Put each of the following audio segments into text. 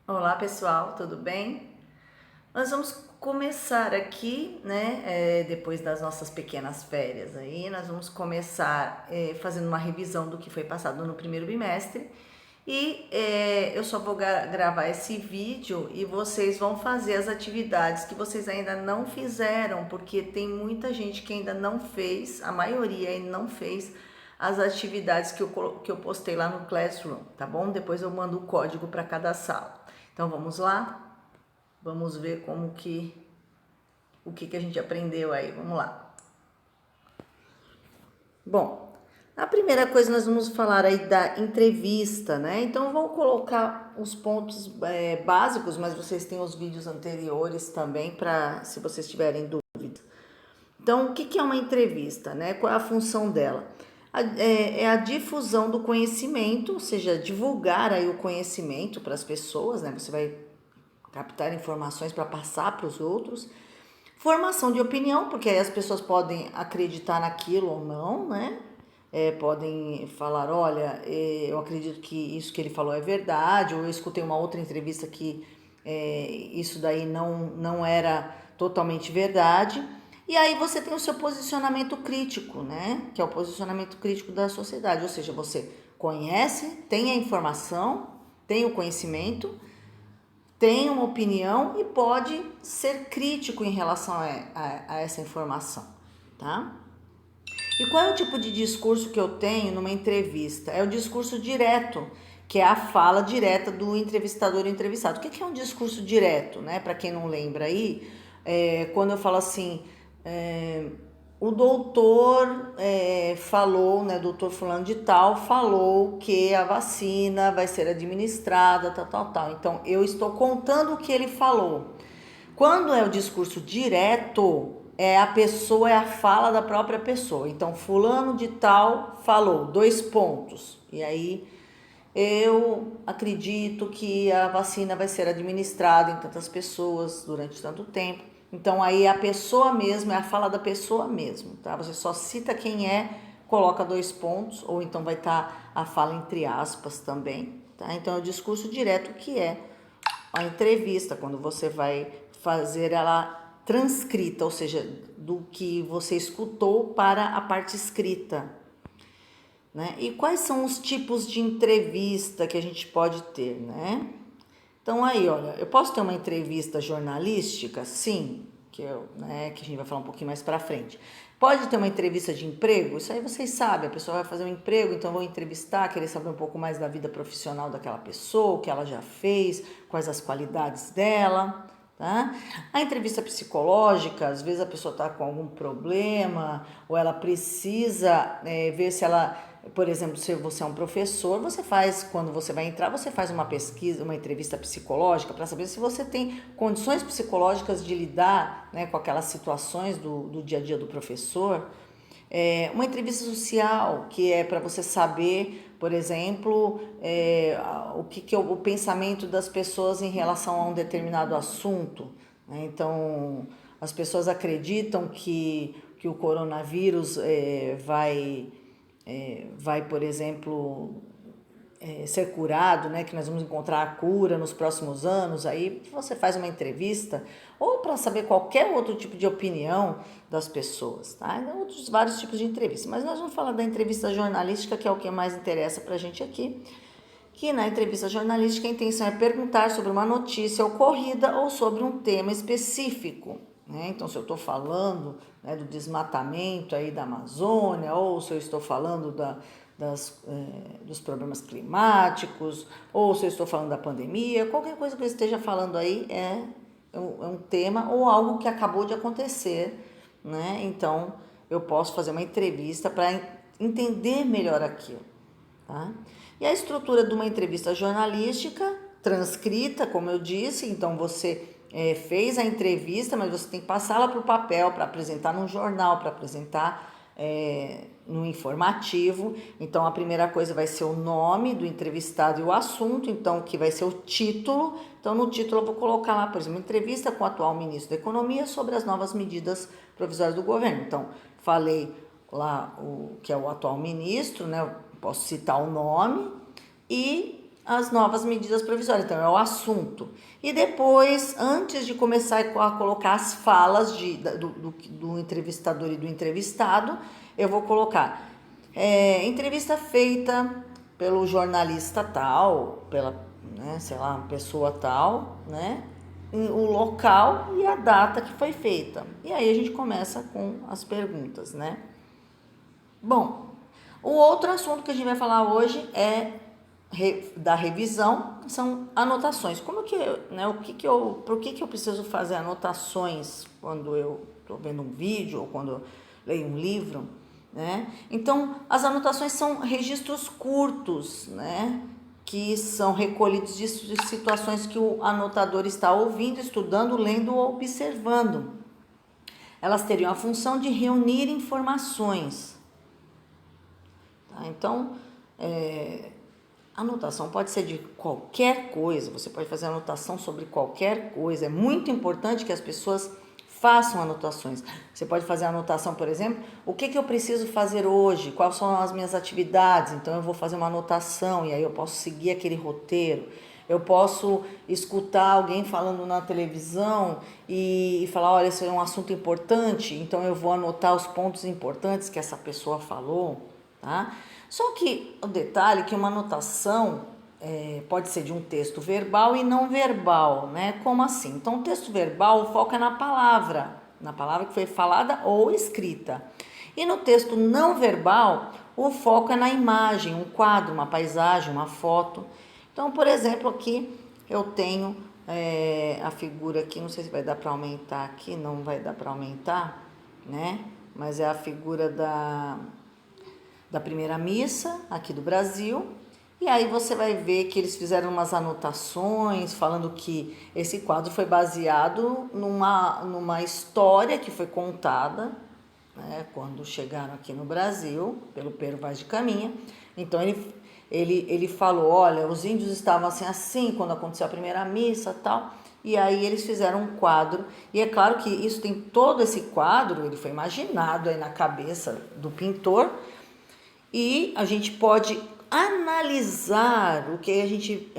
Olá pessoal, tudo bem? Nós vamos começar aqui, né? Depois das nossas pequenas férias aí, nós vamos começar fazendo uma revisão do que foi passado no primeiro bimestre e eu só vou gravar esse vídeo e vocês vão fazer as atividades que vocês ainda não fizeram, porque tem muita gente que ainda não fez, a maioria ainda não fez as atividades que eu postei lá no Classroom, tá bom? Depois eu mando o código para cada sala. Então vamos lá? Vamos ver o que a gente aprendeu aí. Vamos lá. Bom, a primeira coisa nós vamos falar aí da entrevista, né? Então vou colocar os pontos básicos, mas vocês têm os vídeos anteriores também para se vocês tiverem dúvidas. Então, o que é uma entrevista, né? Qual é a função dela? É a difusão do conhecimento, ou seja, divulgar aí o conhecimento para as pessoas, né? Você vai captar informações para passar para os outros. Formação de opinião, porque aí as pessoas podem acreditar naquilo ou não, né? Podem falar, olha, eu acredito que isso que ele falou é verdade, ou eu escutei uma outra entrevista que isso daí não era totalmente verdade. E aí você tem o seu posicionamento crítico, né? Que é o posicionamento crítico da sociedade, ou seja, você conhece, tem a informação, tem o conhecimento, tem uma opinião e pode ser crítico em relação a essa informação, tá? E qual é o tipo de discurso que eu tenho numa entrevista? É o discurso direto, que é a fala direta do entrevistador e entrevistado. O que é um discurso direto, né? Para quem não lembra aí, quando eu falo assim, o doutor falou, né, doutor fulano de tal, falou que a vacina vai ser administrada, tal. Então, eu estou contando o que ele falou. Quando é o discurso direto, é a pessoa, é a fala da própria pessoa. Então, fulano de tal falou, 2 pontos. E aí, eu acredito que a vacina vai ser administrada em tantas pessoas durante tanto tempo. Então aí a pessoa mesmo, é a fala da pessoa mesmo, tá? Você só cita quem é, coloca 2 pontos, ou então vai estar a fala entre aspas também, tá? Então é o discurso direto que é a entrevista, quando você vai fazer ela transcrita, ou seja, do que você escutou para a parte escrita, né? E quais são os tipos de entrevista que a gente pode ter, né? Então aí, olha, eu posso ter uma entrevista jornalística? Sim, que a gente vai falar um pouquinho mais para frente. Pode ter uma entrevista de emprego? Isso aí vocês sabem, a pessoa vai fazer um emprego, então vou entrevistar, querer saber um pouco mais da vida profissional daquela pessoa, o que ela já fez, quais as qualidades dela, tá? A entrevista psicológica, às vezes a pessoa está com algum problema, ou ela precisa ver se ela, por exemplo, se você é um professor, você faz, quando você vai entrar, você faz uma pesquisa, uma entrevista psicológica para saber se você tem condições psicológicas de lidar, né, com aquelas situações do dia a dia do professor. Uma entrevista social, que é para você saber, por exemplo, o que é o pensamento das pessoas em relação a um determinado assunto, né? Então, as pessoas acreditam que o coronavírus vai, por exemplo, ser curado, né, que nós vamos encontrar a cura nos próximos anos, aí você faz uma entrevista, ou para saber qualquer outro tipo de opinião das pessoas, tá? Outros vários tipos de entrevista, mas nós vamos falar da entrevista jornalística, que é o que mais interessa para a gente aqui, que na entrevista jornalística a intenção é perguntar sobre uma notícia ocorrida ou sobre um tema específico, né? Então, se eu estou falando, né, do desmatamento aí da Amazônia, ou se eu estou falando dos problemas climáticos, ou se eu estou falando da pandemia, qualquer coisa que eu esteja falando aí é um tema ou algo que acabou de acontecer, né? Então, eu posso fazer uma entrevista para entender melhor aquilo, tá? E a estrutura de uma entrevista jornalística, transcrita, como eu disse, então você fez a entrevista, mas você tem que passá-la para o papel, para apresentar num jornal, para apresentar no informativo. Então a primeira coisa vai ser o nome do entrevistado e o assunto, então que vai ser o título. Então no título eu vou colocar lá, por exemplo, entrevista com o atual ministro da Economia sobre as novas medidas provisórias do governo. Então falei lá o que é o atual ministro, né? Eu posso citar o nome e as novas medidas provisórias, então é o assunto. E depois, antes de começar a colocar as falas do entrevistador e do entrevistado, eu vou colocar entrevista feita pelo jornalista tal, pela, né, sei lá, pessoa tal, né, o local e a data que foi feita. E aí a gente começa com as perguntas, né? Bom, o outro assunto que a gente vai falar hoje é da revisão, são anotações. Como que, né, por que eu preciso fazer anotações quando eu estou vendo um vídeo ou quando eu leio um livro, né? Então, as anotações são registros curtos, né, que são recolhidos de situações que o anotador está ouvindo, estudando, lendo ou observando. Elas teriam a função de reunir informações. Tá? Então, anotação pode ser de qualquer coisa, você pode fazer anotação sobre qualquer coisa. É muito importante que as pessoas façam anotações. Você pode fazer anotação, por exemplo, o que eu preciso fazer hoje, quais são as minhas atividades, então eu vou fazer uma anotação e aí eu posso seguir aquele roteiro. Eu posso escutar alguém falando na televisão e falar, olha, esse é um assunto importante, então eu vou anotar os pontos importantes que essa pessoa falou, tá? Só que o detalhe é que uma anotação pode ser de um texto verbal e não verbal, né? Como assim? Então, o texto verbal foca na palavra que foi falada ou escrita. E no texto não verbal, o foco é na imagem, um quadro, uma paisagem, uma foto. Então, por exemplo, aqui eu tenho a figura aqui, não sei se vai dar para aumentar aqui, não vai dar para aumentar, né? Mas é a figura da primeira missa aqui do Brasil. E aí você vai ver que eles fizeram umas anotações falando que esse quadro foi baseado numa história que foi contada, né, quando chegaram aqui no Brasil, pelo Pero Vaz de Caminha. Então ele falou, olha, os índios estavam assim quando aconteceu a primeira missa e tal. E aí eles fizeram um quadro, e é claro que isso tem todo esse quadro, ele foi imaginado aí na cabeça do pintor, e a gente pode analisar o que a gente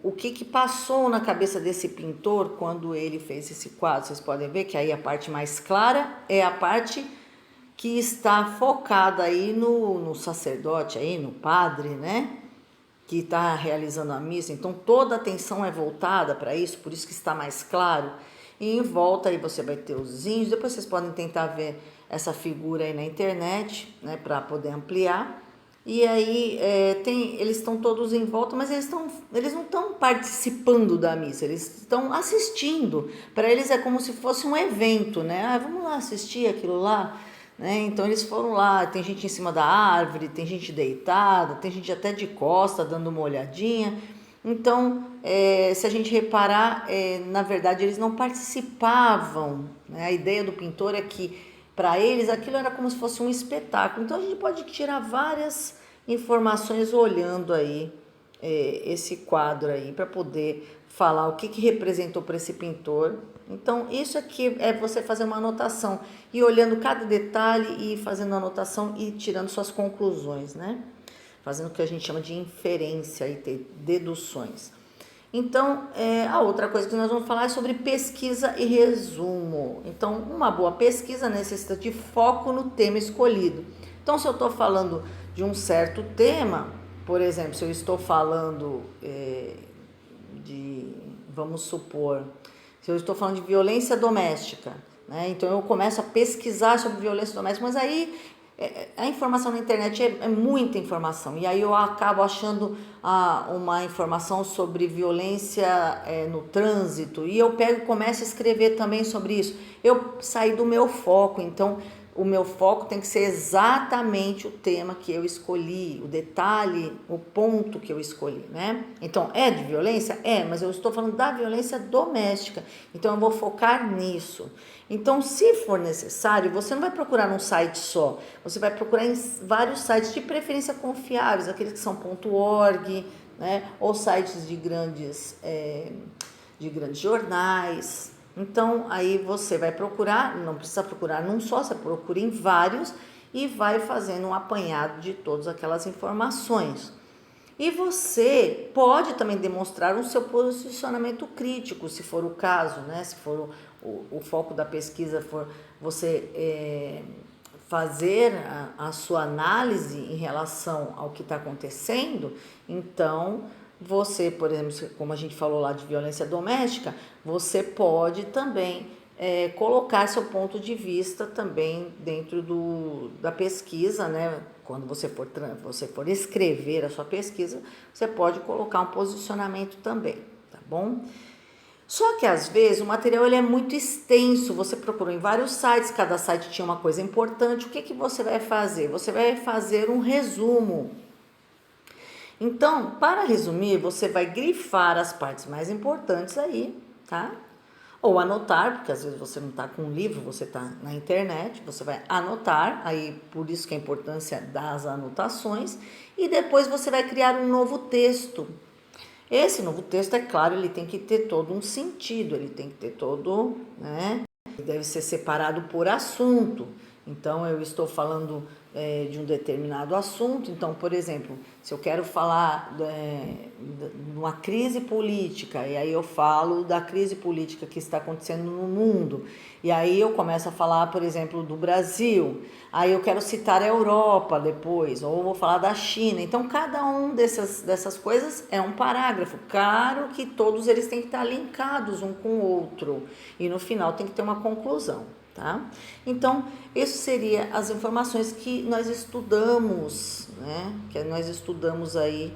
o que passou na cabeça desse pintor quando ele fez esse quadro. Vocês podem ver que aí a parte mais clara é a parte que está focada aí no sacerdote, aí no padre, né, que está realizando a missa. Então toda a atenção é voltada para isso, por isso que está mais claro. E em volta aí você vai ter os índios. Depois vocês podem tentar ver essa figura aí na internet, né, para poder ampliar. E aí eles estão todos em volta, mas eles não estão participando da missa, eles estão assistindo. Para eles é como se fosse um evento, né? Ah, vamos lá assistir aquilo lá, né? Então eles foram lá, tem gente em cima da árvore, tem gente deitada, tem gente até de costa dando uma olhadinha. Então, se a gente reparar, na verdade eles não participavam, né? A ideia do pintor é que para eles aquilo era como se fosse um espetáculo. Então a gente pode tirar várias informações olhando aí esse quadro aí para poder falar o que representou para esse pintor. Então isso aqui é você fazer uma anotação e olhando cada detalhe e fazendo anotação e tirando suas conclusões, né? Fazendo o que a gente chama de inferência e ter deduções. Então, a outra coisa que nós vamos falar é sobre pesquisa e resumo. Então, uma boa pesquisa necessita de foco no tema escolhido. Então, se eu estou falando de um certo tema, por exemplo, se eu estou falando vamos supor, se eu estou falando de violência doméstica, né? Então eu começo a pesquisar sobre violência doméstica, mas aí a informação na internet é muita informação, e aí eu acabo achando uma informação sobre violência no trânsito, e eu pego e começo a escrever também sobre isso. Eu saí do meu foco, então o meu foco tem que ser exatamente o tema que eu escolhi, o detalhe, o ponto que eu escolhi, né? Então, é de violência? É, mas eu estou falando da violência doméstica, então eu vou focar nisso. Então, se for necessário, você não vai procurar num site só, você vai procurar em vários sites, de preferência confiáveis, aqueles que são .org, né? Ou sites de grandes jornais. Então, aí você vai procurar, não precisa procurar num só, você procura em vários e vai fazendo um apanhado de todas aquelas informações. E você pode também demonstrar o seu posicionamento crítico, se for o caso, né? Se for o foco da pesquisa for você fazer a sua análise em relação ao que está acontecendo, então você, por exemplo, como a gente falou lá de violência doméstica, você pode também colocar seu ponto de vista também dentro da pesquisa, né? Quando você for escrever a sua pesquisa, você pode colocar um posicionamento também, tá bom? Só que às vezes o material ele é muito extenso, você procurou em vários sites, cada site tinha uma coisa importante, o que você vai fazer? Você vai fazer um resumo. Então, para resumir, você vai grifar as partes mais importantes aí, tá? Ou anotar, porque às vezes você não está com um livro, você está na internet, você vai anotar, aí por isso que a importância das anotações, e depois você vai criar um novo texto. Esse novo texto, é claro, ele tem que ter todo um sentido, ele tem que ter todo, né? Ele deve ser separado por assunto. Então, eu estou falando de um determinado assunto. Então, por exemplo, se eu quero falar de uma crise política, e aí eu falo da crise política que está acontecendo no mundo, e aí eu começo a falar, por exemplo, do Brasil, aí eu quero citar a Europa depois, ou vou falar da China. Então, cada um dessas coisas é um parágrafo. Claro que todos eles têm que estar linkados um com o outro, e no final tem que ter uma conclusão. Tá? Então, isso seria as informações que nós estudamos, né? Que nós estudamos aí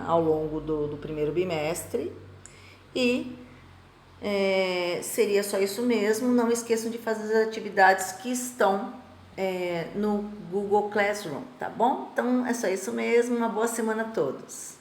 ao longo do primeiro bimestre. E seria só isso mesmo. Não esqueçam de fazer as atividades que estão no Google Classroom, tá bom? Então, é só isso mesmo. Uma boa semana a todos.